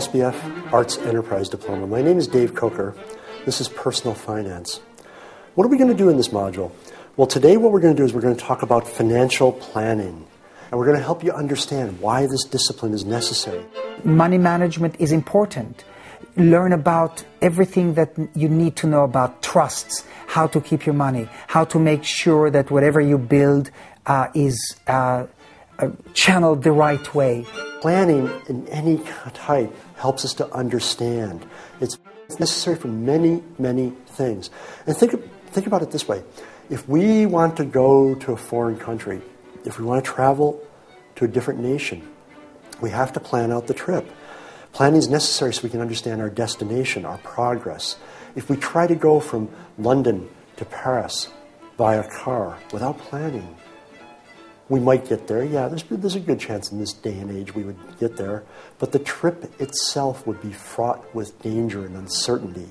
LSBF Arts Enterprise Diploma. My name is Dave Coker. This is Personal Finance. What are we going to do in this module? Well, today what we're going to do is we're going to talk about financial planning. And we're going to help you understand why this discipline is necessary. Money management is important. Learn about everything that you need to know about trusts, how to keep your money, how to make sure that whatever you build is channeled the right way. Planning in any type helps us to understand. It's necessary for many, many things. And think about it this way. If we want to go to a foreign country, if we want to travel to a different nation, we have to plan out the trip. Planning is necessary so we can understand our destination, our progress. If we try to go from London to Paris via car without planning, we might get there. Yeah, there's a good chance in this day and age we would get there. But the trip itself would be fraught with danger and uncertainty.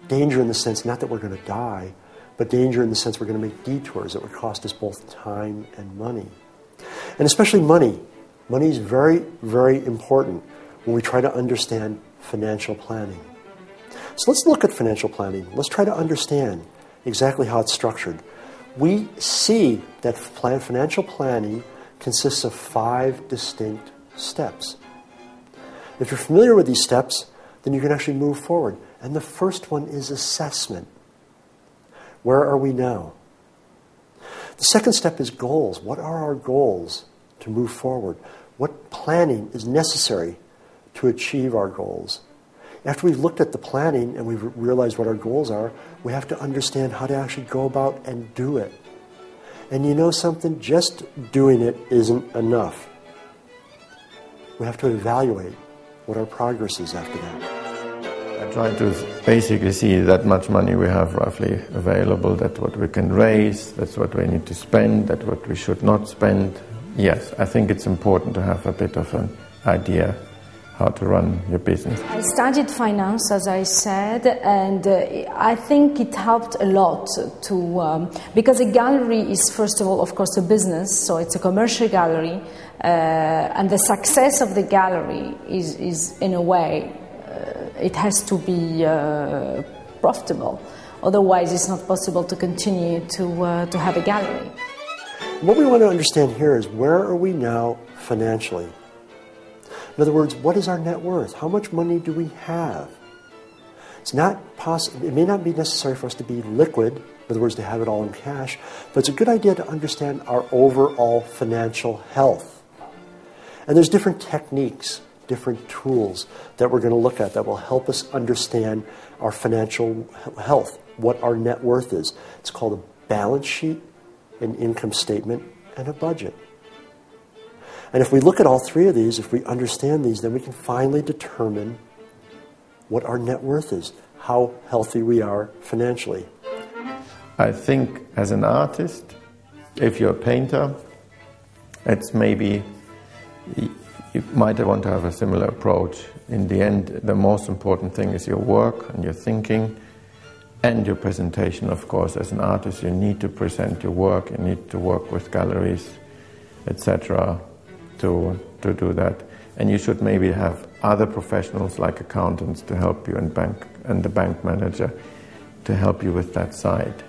Danger in the sense not that we're going to die, but danger in the sense we're going to make detours that would cost us both time and money. And especially money. Money is very, very important when we try to understand financial planning. So let's look at financial planning. Let's try to understand exactly how it's structured. We see that financial planning consists of 5 distinct steps. If you're familiar with these steps, then you can actually move forward. And the first one is assessment. Where are we now? The second step is goals. What are our goals to move forward? What planning is necessary to achieve our goals? After we've looked at the planning and we've realized what our goals are, we have to understand how to actually go about and do it. And you know something? Just doing it isn't enough. We have to evaluate what our progress is after that. I try to basically see that much money we have roughly available, that's what we can raise, that's what we need to spend, that's what we should not spend. Yes, I think it's important to have a bit of an idea how to run your business. I studied finance, as I said, and I think it helped a lot to because a gallery is, first of all, of course, a business, so it's a commercial gallery, and the success of the gallery is in a way, it has to be profitable. Otherwise, it's not possible to continue to have a gallery. What we want to understand here is where are we now financially? In other words, what is our net worth? How much money do we have? It's not possible. It may not be necessary for us to be liquid, in other words, to have it all in cash, but it's a good idea to understand our overall financial health. And there's different techniques, different tools that we're going to look at that will help us understand our financial health, what our net worth is. It's called a balance sheet, an income statement, and a budget. And if we look at all 3 of these, if we understand these, then we can finally determine what our net worth is, how healthy we are financially. I think as an artist, if you're a painter, it's maybe, you might want to have a similar approach. In the end, the most important thing is your work and your thinking and your presentation, of course. As an artist, you need to present your work, you need to work with galleries, etc., to do that. And you should maybe have other professionals like accountants to help you and the bank manager to help you with that side,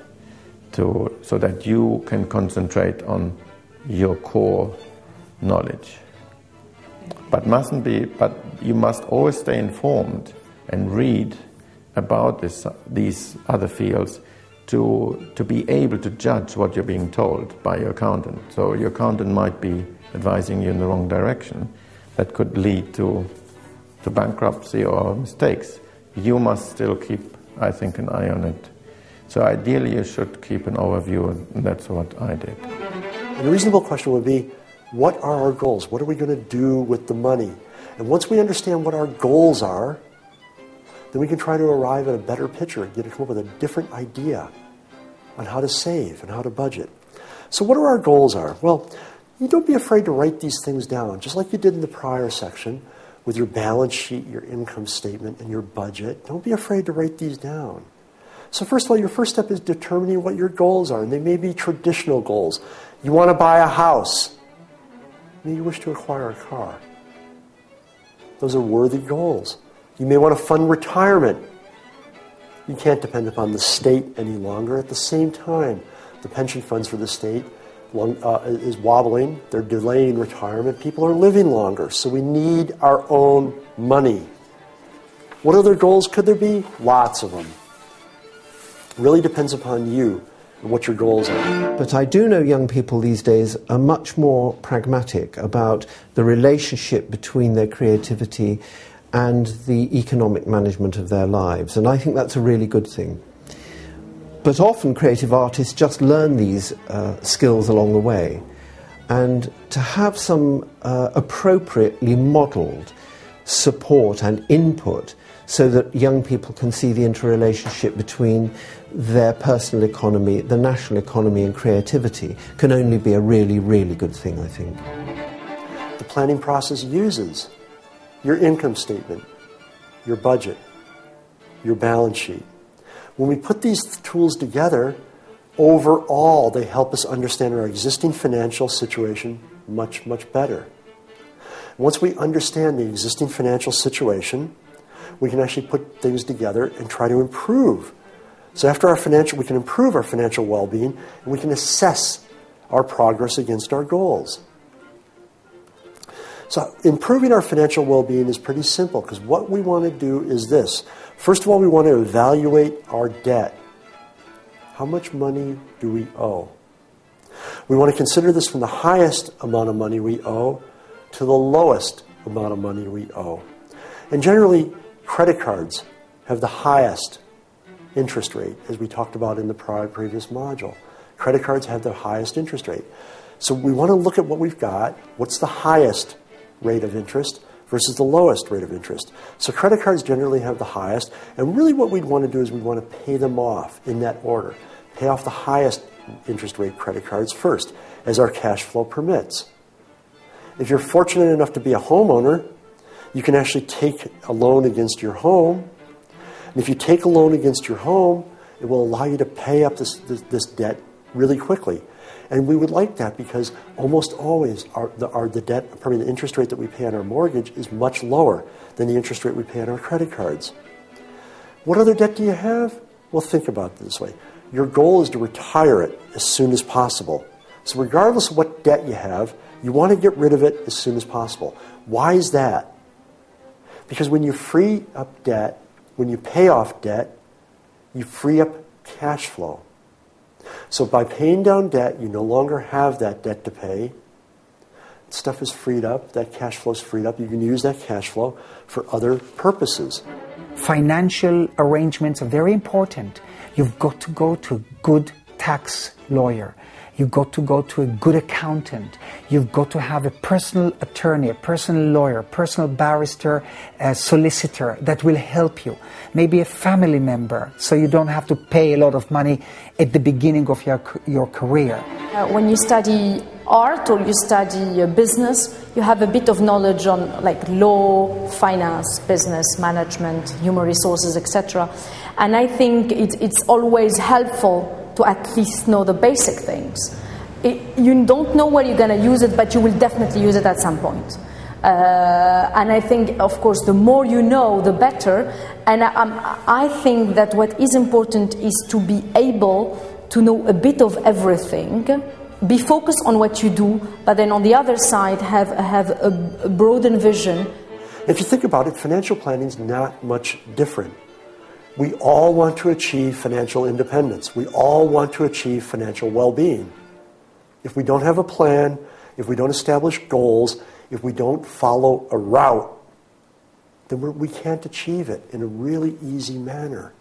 so that you can concentrate on your core knowledge. But you must always stay informed and read about these other fields to be able to judge what you're being told by your accountant. So your accountant might be advising you in the wrong direction. That could lead to bankruptcy or mistakes. You must still keep, I think, an eye on it. So ideally you should keep an overview, and that's what I did. And a reasonable question would be, what are our goals? What are we going to do with the money? And once we understand what our goals are, then we can try to arrive at a better picture, come up with a different idea on how to save and how to budget. So what our goals are? Well, you don't be afraid to write these things down, just like you did in the prior section with your balance sheet, your income statement, and your budget. Don't be afraid to write these down. So first of all, your first step is determining what your goals are, and they may be traditional goals. You want to buy a house. Maybe you wish to acquire a car. Those are worthy goals. You may want to fund retirement. You can't depend upon the state any longer. At the same time, the pension funds for the state is wobbling. They're delaying retirement. People are living longer, so we need our own money. What other goals could there be? Lots of them. It really depends upon you and what your goals are. But I do know young people these days are much more pragmatic about the relationship between their creativity and the economic management of their lives, and I think that's a really good thing. But often creative artists just learn these skills along the way, and to have some appropriately modelled support and input so that young people can see the interrelationship between their personal economy, the national economy and creativity can only be a really, really good thing, I think. The planning process uses your income statement, your budget, your balance sheet. When we put these tools together, overall they help us understand our existing financial situation much, much better. Once we understand the existing financial situation, we can actually put things together and try to improve. So after we can improve our financial well-being, and we can assess our progress against our goals. So improving our financial well-being is pretty simple, because what we want to do is this. First of all, we want to evaluate our debt. How much money do we owe? We want to consider this from the highest amount of money we owe to the lowest amount of money we owe. And generally, credit cards have the highest interest rate, as we talked about in the previous module. Credit cards have the highest interest rate. So we want to look at what we've got. What's the highest rate of interest versus the lowest rate of interest? So credit cards generally have the highest, and really what we'd want to do is we'd want to pay them off in that order. Pay off the highest interest rate credit cards first, as our cash flow permits. If you're fortunate enough to be a homeowner, you can actually take a loan against your home. And if you take a loan against your home, it will allow you to pay up this debt really quickly. And we would like that because almost always the interest rate that we pay on our mortgage is much lower than the interest rate we pay on our credit cards. What other debt do you have? Well, think about it this way. Your goal is to retire it as soon as possible. So regardless of what debt you have, you want to get rid of it as soon as possible. Why is that? Because when you free up debt, when you pay off debt, you free up cash flow. So by paying down debt, you no longer have that debt to pay. Stuff is freed up, that cash flow is freed up. You can use that cash flow for other purposes. Financial arrangements are very important. You've got to go to a good tax lawyer. You've got to go to a good accountant. You've got to have a personal attorney, a personal lawyer, personal barrister, a solicitor that will help you. Maybe a family member, so you don't have to pay a lot of money at the beginning of your career. When you study art or you study business, you have a bit of knowledge on like law, finance, business, management, human resources, etc. And I think it's always helpful to at least know the basic things. You don't know where you're going to use it, but you will definitely use it at some point. And I think, of course, the more you know, the better. And I think that what is important is to be able to know a bit of everything, be focused on what you do, but then on the other side have a broadened vision. If you think about it, financial planning is not much different. We all want to achieve financial independence. We all want to achieve financial well-being. If we don't have a plan, if we don't establish goals, if we don't follow a route, then we can't achieve it in a really easy manner.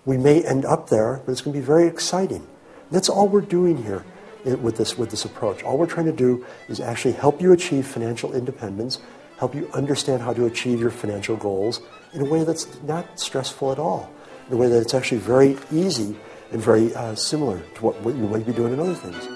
We may end up there, but it's going to be very exciting. That's all we're doing here with this approach. All we're trying to do is actually help you achieve financial independence, help you understand how to achieve your financial goals in a way that's not stressful at all, in a way that's actually very easy and very similar to what you might be doing in other things.